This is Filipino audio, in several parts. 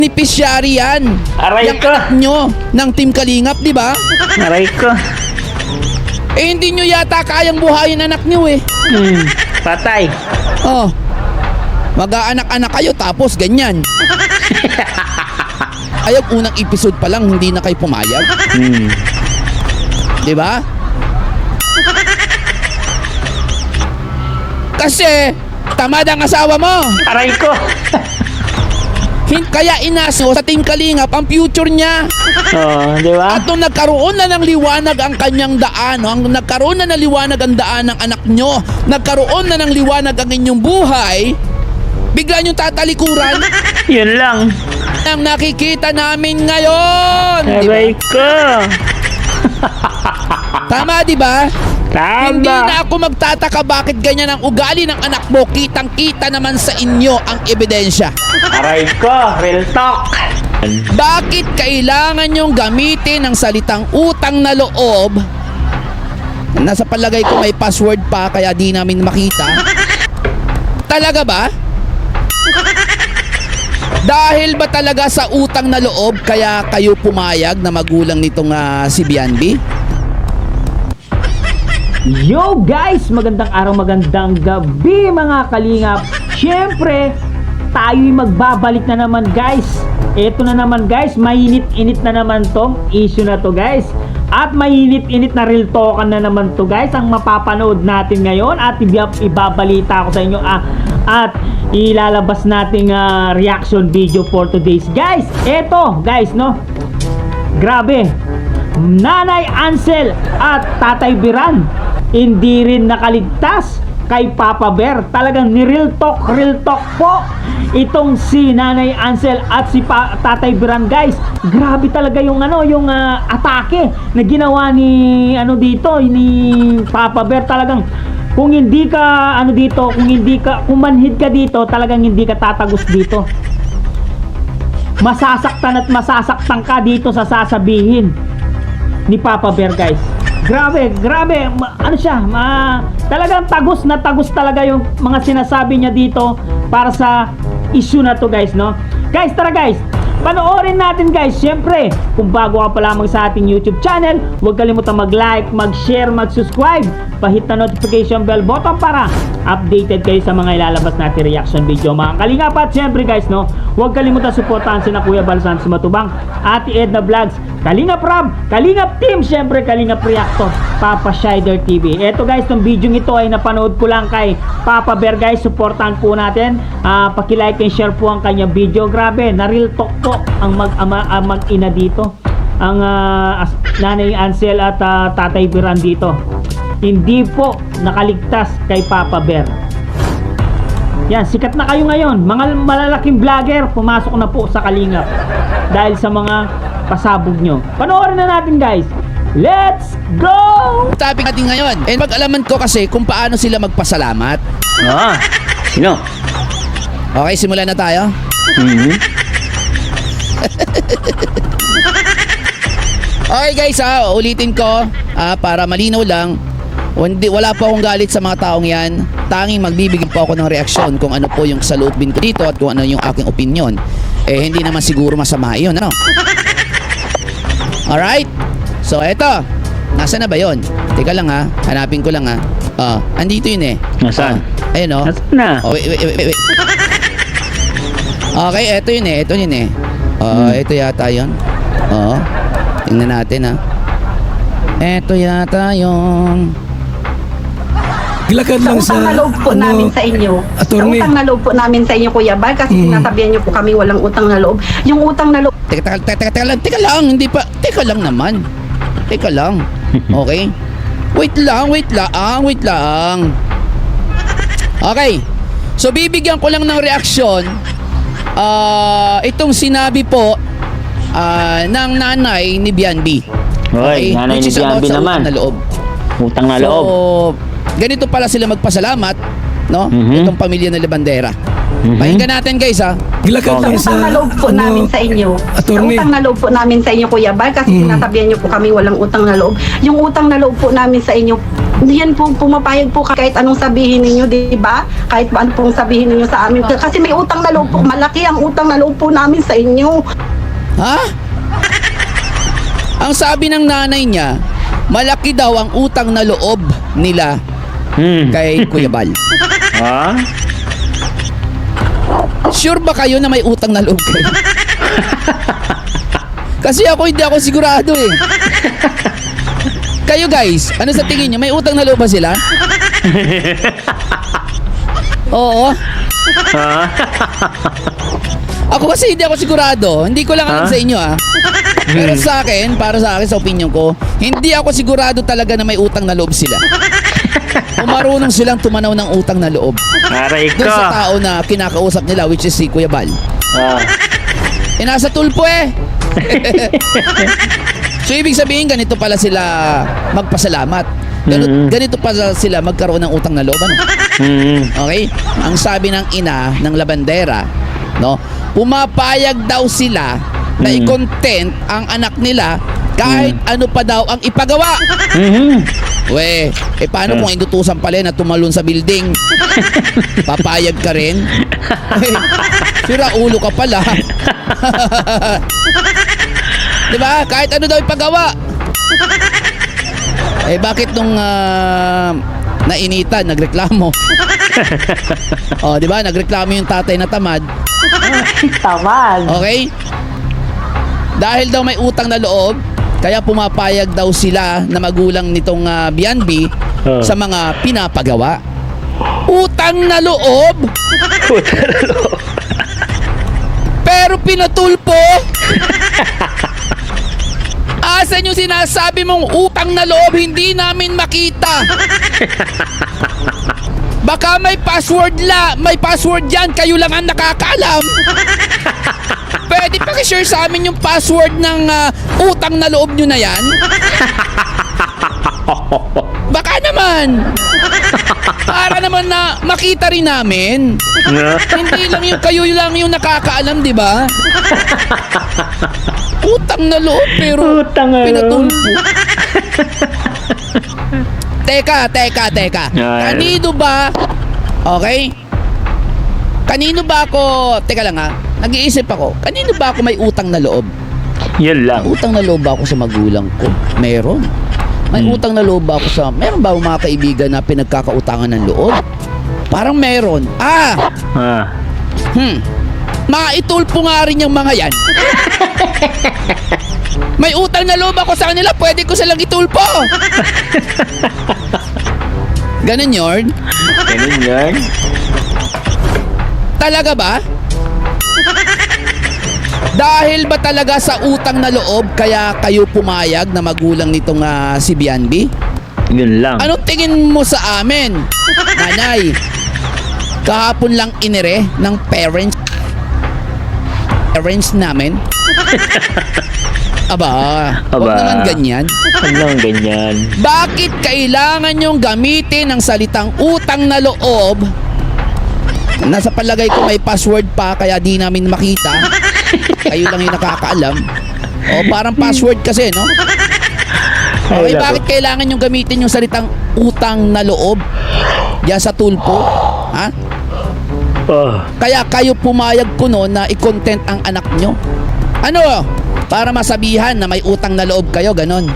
beneficiary yan. Aray Yung ko. anak nyo ng Team Kalingap, di ba? Aray ko. Eh hindi nyo yata kayang buhayin anak nyo eh. Patay. Oh. Mag-aanak-anak kayo tapos ganyan. Ayaw unang episode pa lang hindi na kayo pumayag. Di ba? Kasi tamad ang asawa mo. Aray ko. Kaya inaso sa Team Kalingap ang future niya. Oh, di ba? At nung nagkaroon na ng liwanag ang kanyang daan, nagkaroon na ng liwanag ang daan ng anak nyo, nagkaroon na ng liwanag ang inyong buhay, bigla nyo tatalikuran. Yun lang. Ang nakikita namin ngayon. Di ba? Aray ko. Tama, di ba? Hindi Tama. na ako magtataka bakit ganyan ang ugali ng anak mo. Kitang-kita naman sa inyo ang ebidensya. Aray ko. Real talk. Bakit kailangan nyong gamitin ang salitang utang na loob? Nasa palagay ko may password pa kaya di namin makita. Talaga ba? Dahil ba talaga sa utang na loob kaya kayo pumayag na magulang nitong si Bianbi? Yo guys! Magandang araw, magandang gabi mga kalingap. Siyempre, tayo'y magbabalik na naman guys. Ito na naman guys, mainit-init na naman tong issue na to guys. At mainit-init na real talkan na naman to guys ang mapapanood natin ngayon. At ibabalita ko sa inyo at ilalabas nating reaction video for today's guys. Ito guys no, grabe. Nanay Ansel at Tatay Biran hindi rin nakaligtas kay Papa Bear. Talagang ni real talk po itong si Nanay Ansel at si Tatay Biran guys. Grabe talaga yung atake na ginawa ni ni Papa Bear. Talagang kung hindi ka kung manhid ka dito, talagang hindi ka tatagos dito. Masasaktan at masasaktan ka dito sa sasabihin ni Papa Bear guys. Grabe. Talagang tagos na tagos talaga yung mga sinasabi niya dito para sa issue na to guys no. Guys, tara guys, panoorin natin guys. Siyempre, kung bago ka pa lamang sa ating YouTube channel, huwag kalimutan mag-like, mag-share, mag-subscribe, pahit na notification bell button para updated kayo sa mga ilalabas natin reaction video mga kalingap. At siyempre guys no, huwag kalimutan suportahan sina Kuya Balsan Sumatubang, Ate Edna Vlogs, Kalingap Rab, Kalingap Team, siyempre Kalingap Reactor, Papa Shider TV. Eto guys, tong video ito ay napanood ko lang kay Papa Bear guys. Suportahan po natin, paki-like and share po ang kanyang video. Grabe, na real talk po ang mag-ina dito, ang Nanay Ansel at Tatay Biran dito. Hindi po nakaligtas kay Papa Bear. Yan, sikat na kayo ngayon. Mga malalaking vlogger, pumasok na po sa Kalingap dahil sa mga pasabog nyo. Panoorin na natin guys. Let's go! Topic natin ngayon. And pag-alaman ko kasi kung paano sila magpasalamat. Sino? Okay, simulan na tayo. Okay guys ulitin ko para malinaw lang. Wala po akong galit sa mga taong yan. Tanging magbibigay po ako ng reaksyon kung ano po yung saloobin ko dito at kung ano yung aking opinion. Hindi naman siguro masama yun, ano? Alright? So eto, nasaan na ba yun? Teka lang hanapin ko lang andito yun eh. Nasaan? Ayun o. Nasaan na? Wait. Okay, eto yun eh. Ito yata yun. Tingnan natin Eto yata yun. Ilagad lang sa utang na loob po namin sa inyo. Attorney. Sa utang na loob po namin sa inyo, Kuya Bal, kasi sinasabihan niyo po kami walang utang na loob. Yung utang na loob. Teka lang, hindi pa. Teka lang naman. Teka lang. Okay? Wait lang. Okay. So bibigyan ko lang ng reaksyon itong sinabi po ng nanay ni Bianbi. Hoy, nanay ni Bianbi naman. Utang na loob. Utang na loob. So, ganito pala sila magpasalamat, no? Itong pamilya na Labandera. Pakinggan natin guys Ilagad lang Sa utang na loob po namin sa inyo. Attorney. Sa utang na loob po namin sa inyo, Kuya Bal, kasi sinasabihan niyo po kami walang utang na loob. Yung utang na loob po namin sa inyo, Hindi yan po pumapayag po kahit anong sabihin ninyo, di ba? Kahit ano pong sabihin ninyo sa amin. Kasi may utang na loob po. Malaki ang utang na loob po namin sa inyo. Ha? Ang sabi ng nanay niya, malaki daw ang utang na loob nila kay Kuya Bal. Ha? Sure ba kayo na may utang na loob kayo? Kasi ako hindi ako sigurado eh. Kayo guys, ano sa tingin niyo? May utang na loob ba sila? Oo. Ha? Ako kasi hindi ako sigurado. Hindi ko lang alam sa inyo ah. Pero sa akin, para sa akin, sa opinion ko, hindi ako sigurado talaga na may utang na loob sila. O marunong silang tumanaw ng utang na loob. Aray Doon sa ko. tao na kinakausap nila, which is si Kuya Bal. Ah. Eh, nasa tulpo eh. So, ibig sabihin, ganito pala sila magpasalamat. Ganito pala sila magkaroon ng utang na loob. Ano? Okay? Ang sabi ng ina ng labandera, no? Pumapayag daw sila na i-content ang anak nila kahit ano pa daw ang ipagawa. We, paano kung indutusan pala na tumalon sa building? Papayag ka rin? Sira ulo ka pala. Diba? Kahit ano daw ipagawa. Bakit nung nainitan, nagreklamo? Diba? Nagreklamo yung tatay na tamad. Tamad. Okay? Dahil daw may utang na loob, kaya pumapayag daw sila na magulang nitong B&B sa mga pinapagawa. Utang na loob? Pero pinatulpo? Asan yung sinasabi mong utang na loob hindi namin makita? Baka may password yan, kayo lang ang nakakaalam. Pwede pa-share sa amin yung password ng utang na loob nyo na yan? Baka naman. Para naman na makita rin namin. Hindi lang yung kayo lang yung nakakaalam, di ba? Utang na loob pero pinatulpo. Teka. Kanino ba? Okay? Kanino ba ako? Teka lang ha. Nag-iisip ako. Kanino ba ako may utang na loob? Yun lang. Utang na loob ba ako sa magulang ko? Meron. May utang na loob ba ako sa... Meron ba mga kaibigan na pinagkakautangan ng loob? Parang meron. Maitulpo nga rin yung mga yan. May utang na loob ako sa kanila, pwede ko silang itulpo. Ganun yun? Talaga ba? Dahil ba talaga sa utang na loob kaya kayo pumayag na magulang nitong si B&B? Yun lang. Anong tingin mo sa amin? Nanay, kahapon lang inire ng parents namin. Aba, huwag naman ganyan. Huwag naman ganyan. Bakit kailangan yung gamitin ng salitang utang na loob? Nasa palagay ko may password pa kaya di namin makita. Kayo lang yung nakakaalam. Parang password kasi, no? Okay, bakit kailangan yung gamitin yung salitang utang na loob? Diyan sa tulpo? Ha? Kaya kayo pumayag ko noon na i-content ang anak nyo. Ano? Para masabihan na may utang na loob kayo, ganon.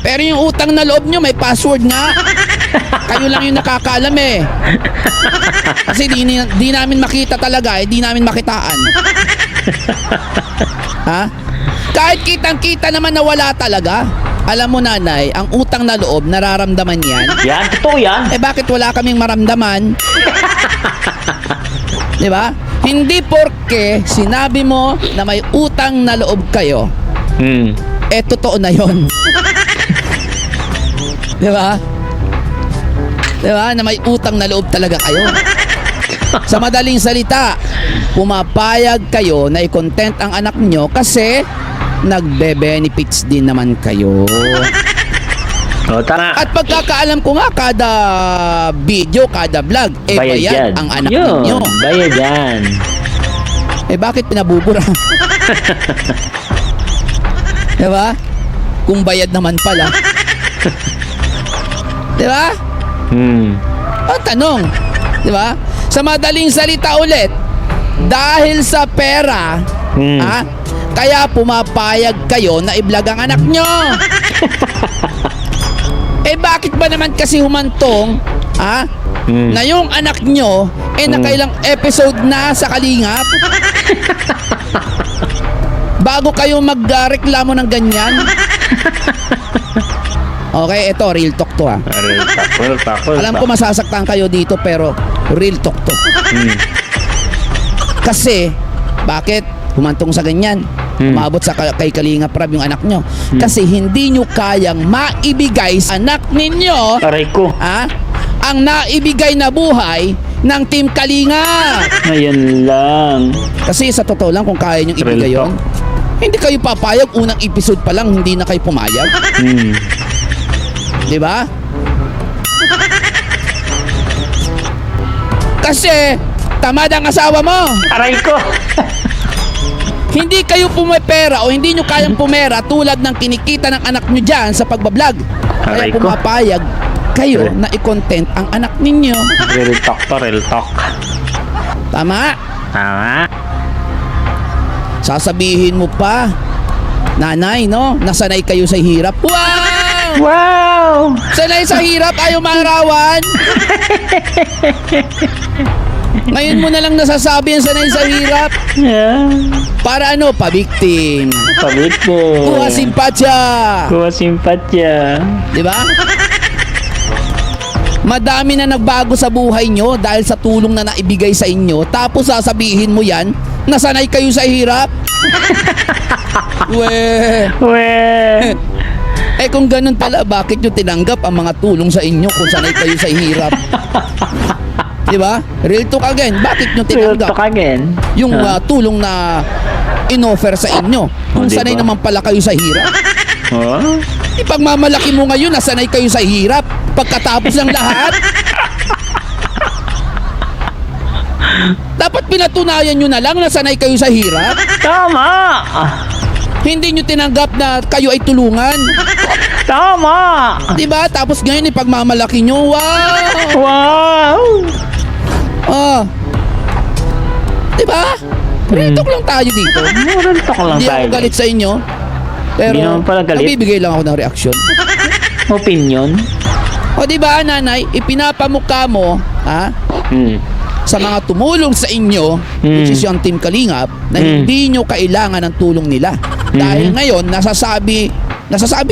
Pero yung utang na loob nyo may password nga. Kayo lang yung nakakaalam eh. Kasi di namin makita talaga di namin makitaan. Ha? Kahit kitang-kita naman na wala talaga. Alam mo nanay, ang utang na loob nararamdaman yan. Yan, totoo yan. Bakit wala kaming maramdaman? Di ba? Hindi porke sinabi mo na may utang na loob kayo, totoo na yon. Di ba? Di ba? Na may utang na loob talaga kayo. Sa madaling salita, pumapayag kayo na i-content ang anak nyo kasi nagbe-benefits din naman kayo. Tama. At pagkakaalam ko nga, kada video, kada vlog, bayad ang anak ninyo. Bayad yan. Bakit pinabubura? Diba? Kung bayad naman pala. Di ba? O, tanong. Di ba? Sa madaling salita ulit, dahil sa pera, kaya pumapayag kayo na i-vlog ang anak nyo. Bakit ba naman kasi humantong, na yung anak nyo, nakailang episode na sa Kalingap? Bago kayo magreklamo ng ganyan. Okay, ito, real talk to Real talk. Alam ko masasaktan kayo dito pero real talk to. Kasi, bakit humantong sa ganyan? Umabot sa kay Kalinga Prab yung anak nyo. Kasi hindi nyo kayang maibigay sa anak ninyo Aray ko. ang naibigay na buhay ng Team Kalinga. Ayan lang. Kasi sa totoo lang, kung kaya nyo ibigay Real yun, hindi kayo papayag. Unang episode pa lang, hindi na kayo pumayag. Di ba? Kasi tamad ang asawa mo. Aray ko. Hindi kayo pumipera o hindi nyo kayang pumera tulad ng kinikita ng anak nyo dyan sa pagbablog. Kaya Aray ko. pumapayag kayo na i-content ang anak ninyo. Real talk to, real talk. Tama? Tama. Sasabihin mo pa, nanay, no? Nasanay kayo sa hirap. Wow! Wow! Sanay sa hirap, ayaw mangarawan. Ngayon mo na lang nasasabi ang sanay sa hirap. Yeah. Para ano? Pabiktim. Pabit ko. Kuha simpatya. Kuha simpatya. Di ba? Madami na nagbago sa buhay nyo dahil sa tulong na naibigay sa inyo. Tapos sasabihin mo yan, nasanay kayo sa hirap. Weh. Kung ganun pala, bakit nyo tinanggap ang mga tulong sa inyo kung sanay kayo sa hirap? Di ba? Real talk again. Bakit nyo Real talk tinanggap again. yung tulong na inoffer sa inyo kung Diba? sanay naman pala kayo sa hirap? Oh? Ipagmamalaki mo ngayon na sanay kayo sa hirap pagkatapos ng lahat. Dapat pinatunayan nyo na lang na sanay kayo sa hirap. Tama! Hindi nyo tinanggap na kayo ay tulungan. Tama! Diba? Tapos ngayon ipagmamalaki nyo. Wow! Wow! Diba? Real talk lang tayo dito. Real talk lang Hindi tayo. ako galit sa inyo. Pero Hindi naman pala galit. nabibigay lang ako ng reaksyon. Opinion? O diba, nanay, ipinapamukha mo, sa mga tumulong sa inyo, which is yung Team Kalingap, na hindi nyo kailangan ng tulong nila. Dahil ngayon, nasasabi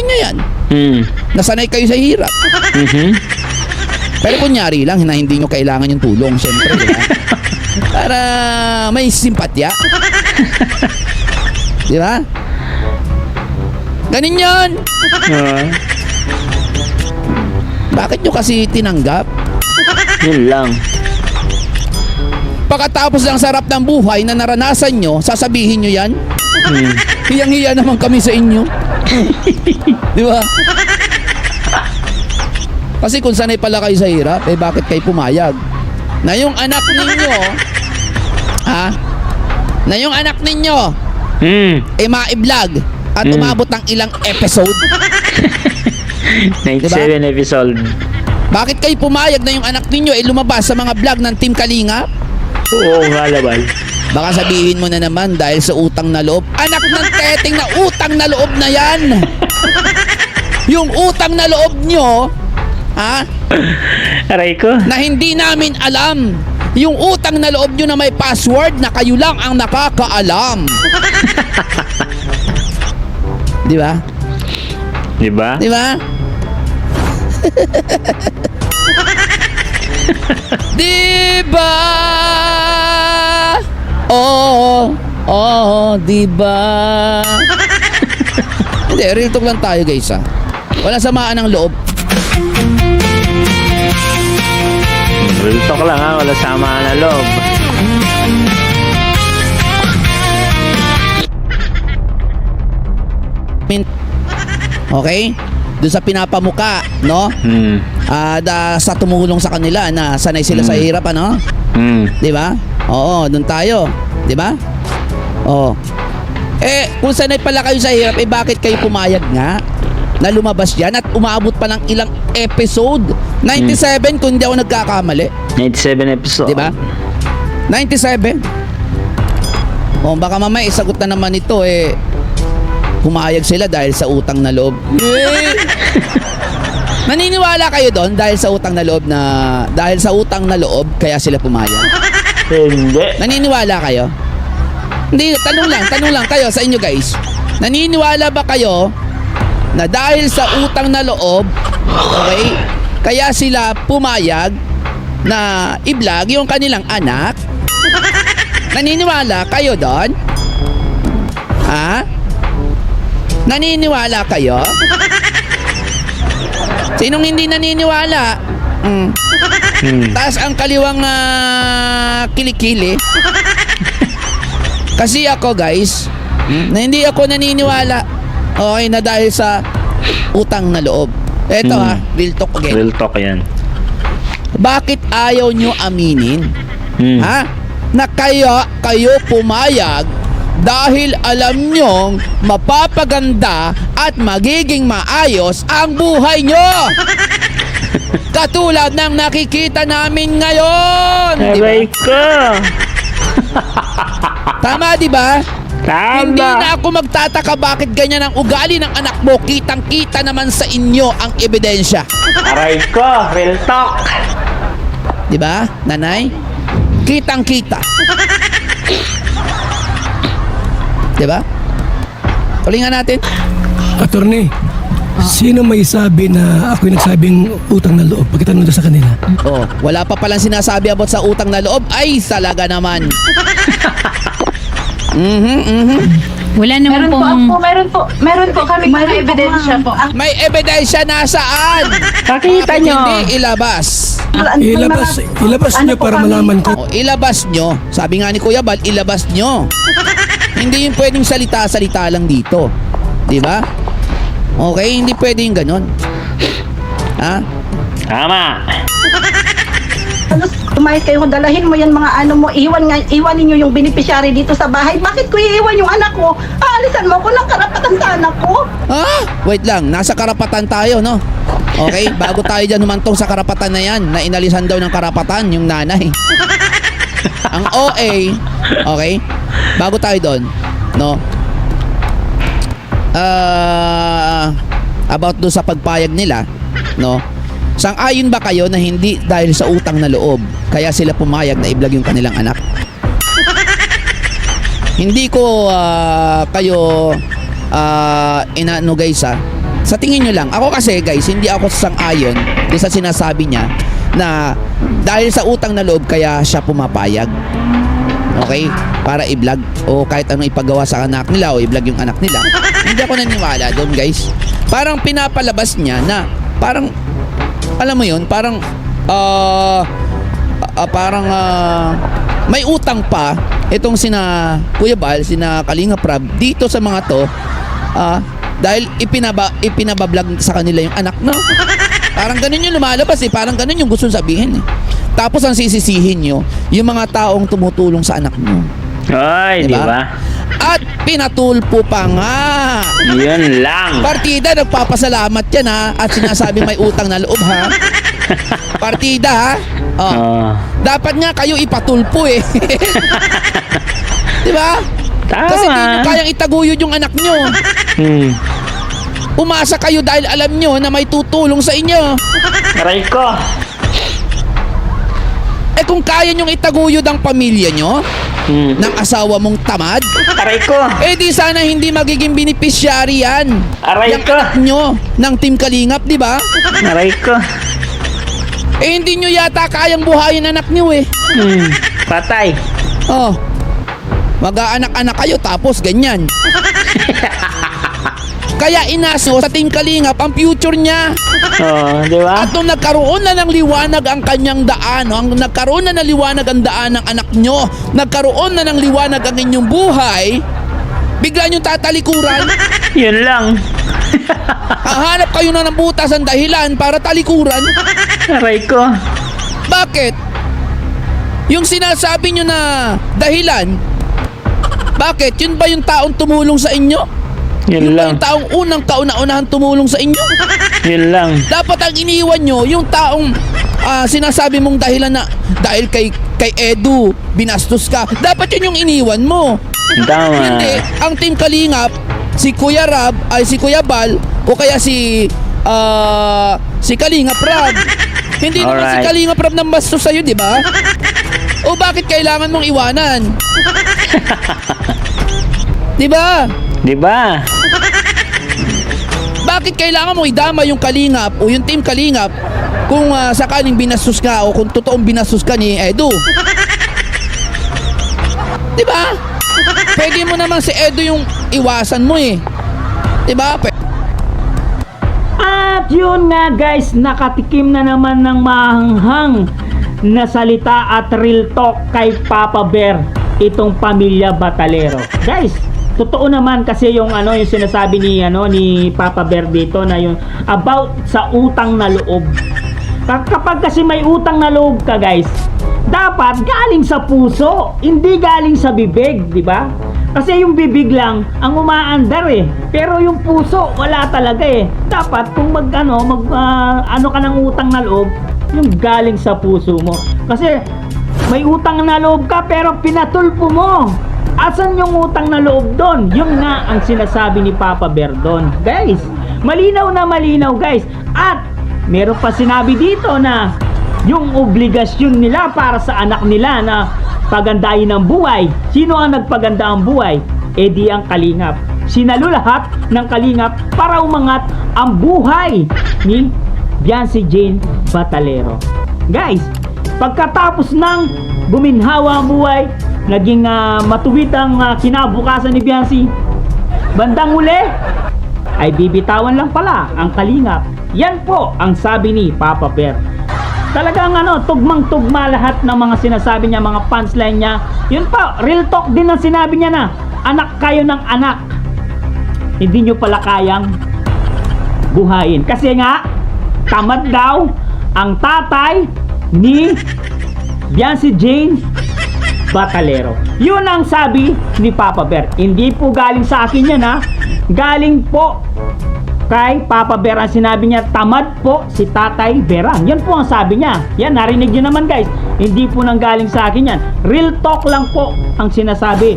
niya yan, nasanay kayo sa hirap. Pero kunyari lang na hindi nyo kailangan yung tulong, syempre, diba? Para may simpatya. Diba? Ganun yun. Bakit nyo kasi tinanggap? Yun lang. Pagkatapos ng sarap ng buhay na naranasan nyo, sasabihin nyo yan? Hiyang-hiya naman kami sa inyo. Di ba? Kasi kung sanay pala kayo sa hirap, bakit kayo pumayag? Na yung anak ninyo, na yung anak ninyo, ma-vlog at umabot ng ilang episode. 97 episode. Bakit kayo pumayag na yung anak ninyo lumabas sa mga vlog ng Team Kalinga? Oo nga naman. Baka sabihin mo na naman dahil sa utang na loob. Anak ng teteng na utang na loob na yan. Yung utang na loob nyo, Aray ko. na hindi namin alam. Yung utang na loob nyo na may password na kayo lang ang nakakaalam. Di ba? Diba? Di ba? Di ba? Di ba? Hindi, real talk lang tayo guys Wala samaan ng loob. Real talk lang wala sama na loob. Okay? Doon sa pinapamuka, no? Sa tumulong sa kanila na sanay sila sa hirap, ano? 'Di ba? Oo, doon tayo, 'di ba? Oo. Kung sanay pala kayo sa hirap, bakit kayo pumayag nga? na lumabas yan at umabot pa ng ilang episode. 97 kung hindi ako nagkakamali. 97 episode. Di ba? 97. O baka mamaya isagot na naman ito pumayag sila dahil sa utang na loob. Naniniwala kayo doon dahil sa utang na loob kaya sila pumayag? Hindi. Naniniwala kayo? Hindi, tanong lang kayo sa inyo guys. Naniniwala ba kayo na dahil sa utang na loob, okay, kaya sila pumayag na i-vlog yung kanilang anak? Naniniwala kayo doon? Ha? Naniniwala kayo? Sinong hindi naniniwala? Taas ang kaliwang kilikili. Kasi ako guys, na hindi ako naniniwala. Okay, na dahil sa utang na loob. Eto real talk again. Real talk yan. Bakit ayaw nyo aminin? Ha? Na kayo pumayag dahil alam nyong mapapaganda at magiging maayos ang buhay nyo. Katulad ng nakikita namin ngayon. Aray ko. Tama, di ba? Hindi Tama. na ako magtataka bakit ganyan ang ugali ng anak mo. Kitang-kita naman sa inyo ang ebidensya. Aray ko. Real talk. Di ba, nanay? Kitang-kita. Di ba? Tulingan natin. Attorney, sino may sabi na ako'y nagsabing utang na loob? Pagkitanong doon sa kanila. Oh, wala pa palang sinasabi about sa utang na loob. Ay, talaga naman. Wala naman Meron po kami mga ebidensya po. May ebidensya nasaan? Pakita Bakit nyo. hindi ilabas? Ilabas niyo para malaman ko. O, ilabas nyo. Sabi nga ni Kuya Bal, ilabas nyo. Hindi yung pwedeng salita-salita lang dito. Di ba? Okay, hindi pwedeng ganon. Ha? Tama. Tumayad kayo, dalahin mo yan mga ano mo, iwanin nyo yung beneficiary dito sa bahay. Bakit ko iiwan yung anak ko? Aalisan mo ko ng karapatan sa anak ko. Ha? Wait lang, nasa karapatan tayo, no? Okay, bago tayo dyan humantong sa karapatan na yan, na inalisan daw ng karapatan yung nanay. Ang OA, okay, bago tayo doon, no? About doon sa pagpayag nila, no? Sang-ayon ba kayo na hindi dahil sa utang na loob kaya sila pumayag na i-vlog yung kanilang anak? Hindi ko kayo inaano guys sa tingin nyo lang. Ako kasi guys, hindi ako sang-ayon doon sa sinasabi niya na dahil sa utang na loob kaya siya pumapayag. Okay? Para i-vlog o kahit anong ipagawa sa anak nila o i-vlog yung anak nila. Hindi ako naniniwala doon guys. Parang pinapalabas niya na parang alam mo yun, parang may utang pa itong sina Kuya Bal, sina Kalinga Prab dito sa mga to dahil ipinabablog sa kanila yung anak, no? Parang ganun yung lumalabas parang ganun yung gusto sabihin Tapos ang sisisihin nyo yung mga taong tumutulong sa anak nyo. Ay, di ba? At pinatulpo pa nga. Yun lang. Partida, nagpapasalamat yan at sinasabi may utang na loob Partida dapat nga kayo ipatulpo Di ba? Tama. Kasi di nyo kayang itaguyod yung anak nyo. Umasa kayo dahil alam nyo na may tutulong sa inyo. Aray ko. Kung kaya nyong itaguyod ang pamilya nyo ng asawa mong tamad, Aray ko. di sana hindi magiging beneficiary yan. Aray Yung ko. anak nyo ng Team Kalingap, di ba? Aray ko. Hindi nyo yata kayang buhayin anak nyo Patay. Mag-aanak-anak kayo tapos ganyan. Kaya inaso sa Team Kalingap ang future niya. Di ba? At nung nagkaroon na ng liwanag ang kanyang daan, nagkaroon na ng liwanag ang daan ng anak nyo, nagkaroon na ng liwanag ang inyong buhay, bigla nyo tatalikuran. Yun lang. Hahanap kayo na ng butas ang dahilan para talikuran. Aray ko. Bakit? Yung sinasabi nyo na dahilan, bakit? Yun ba yung taong tumulong sa inyo? Yun Yung lang. yung taong unang kauna-unahan tumulong sa inyo. Yun lang. Dapat ang iniwan nyo, yung taong sinasabi mong dahilan na dahil kay Edu, binastos ka. Dapat yun yung iniwan mo. Tama. Hindi, ang Team Kalingap, si Kuya Rab, ay si Kuya Bal, o kaya si Kalingap Rab. Hindi naman si Alright. Kalingap Rab nang bastos sa'yo, di ba? O bakit kailangan mong iwanan? Di ba? Di ba? Bakit kailangan mo idama yung Kalingap o yung Team Kalingap kung sakaling binastos ka o kung totoong binastos ka ni Edu? Di ba? Pwede mo naman si Edu yung iwasan mo eh. Di ba? At yun nga guys, nakatikim na naman ng mahanghang na salita at real talk kay Papa Bear itong pamilya Batalero. Guys, totoo naman kasi yung yung sinasabi ni Papa Bear dito na yung about sa utang na loob. Kapag kasi may utang na loob ka guys, dapat galing sa puso, hindi galing sa bibig, di ba? Kasi yung bibig lang ang umaandar eh. Pero yung puso wala talaga eh. Dapat kung ano ka ng utang na loob, yung galing sa puso mo. Kasi may utang na loob ka pero pinatulpo mo. Asan yung utang na loob doon? Yung nga ang sinasabi ni Papa Bear doon. Guys, malinaw na malinaw guys. At meron pa sinabi dito na yung obligasyon nila para sa anak nila na pagandahin ang buhay. Sino ang nagpaganda ang buhay? Eh di ang Kalingap. Sinalo lahat ng Kalingap para umangat ang buhay ni Biancy Jane Batalero. Guys, pagkatapos ng buminhawa ang buhay, naging matuwid ang kinabukasan ni Biancy, bandang huli ay bibitawan lang pala ang Kalingap. Yan po ang sabi ni Papa Bear. Talagang tugmang-tugma lahat ng mga sinasabi niya, mga punchline niya. Yun pa, real talk din ang sinabi niya na anak kayo ng anak. Hindi nyo pala kayang buhayin. Kasi nga, tamad daw ang tatay ni Biancy Jane Batalero. Yun ang sabi ni Papa Bear. Hindi po galing sa akin yan ha. Galing po kay Papa Bear ang sinabi niya, tamad po si Tatay Beran. Yan po ang sabi niya. Yan, narinig niyo naman guys. Hindi po nang galing sa akin yan. Real talk lang po ang sinasabi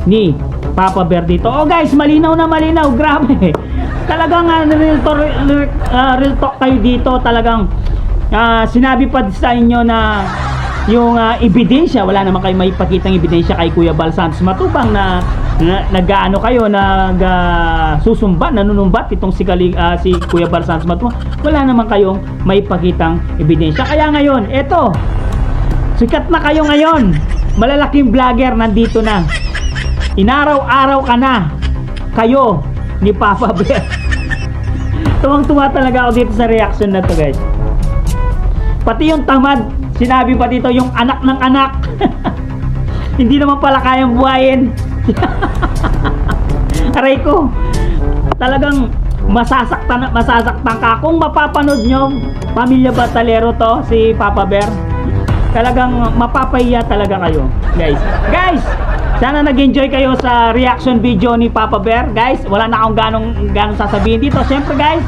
ni Papa Bear dito. Oh guys, malinaw na malinaw. Grabe. Talagang real talk kayo dito. Talagang sinabi pa sa inyo na yung ebidensya, wala naman kayo may pakitang ebidensya kay Kuya Bal Santos Matubang na nag-ano kayo, susumbat, nanunumbat itong si Kuya Bal Santos Matubang. Wala naman kayong may pakitang ebidensya. Kaya ngayon, eto, sikat na kayo ngayon. Malalaking vlogger nandito na. Inaraw-araw ka na kayo ni Papa Bear. Tuwang-tuwa talaga ako dito sa reaction na to guys. Pati yung tamad, sinabi pa dito yung anak ng anak. Hindi naman pala kayang buhayin. Aray ko, talagang masasaktan ka. Kung mapapanood nyo, Pamilya Batalero to, si Papa Bear, talagang mapapahiya talaga kayo guys. Sana nag-enjoy kayo sa reaction video ni Papa Bear. Guys, wala na akong ganong sasabihin dito. Siyempre guys,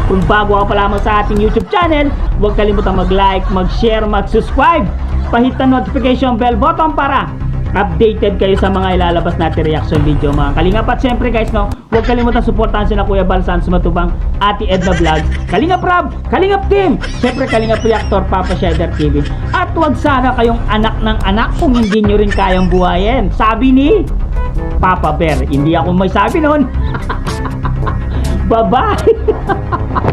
kung bago ka pa lamang sa ating YouTube channel, huwag kalimutang mag-like, mag-share, mag-subscribe. Pahit ang notification bell button para updated kayo sa mga ilalabas natin reaction video mga Kalingap. At syempre guys, huwag kalimutan supportahan sila Kuya Bal Santos Matubang, Ate Edna Vlogs, Kalingap Rab, Kalingap Team, syempre Kalingap Reactor, Papa Shedder TV. At huwag sana kayong anak ng anak kung hindi nyo rin kayang buhayin. Sabi ni Papa Bear, hindi ako may sabi nun. Bye-bye.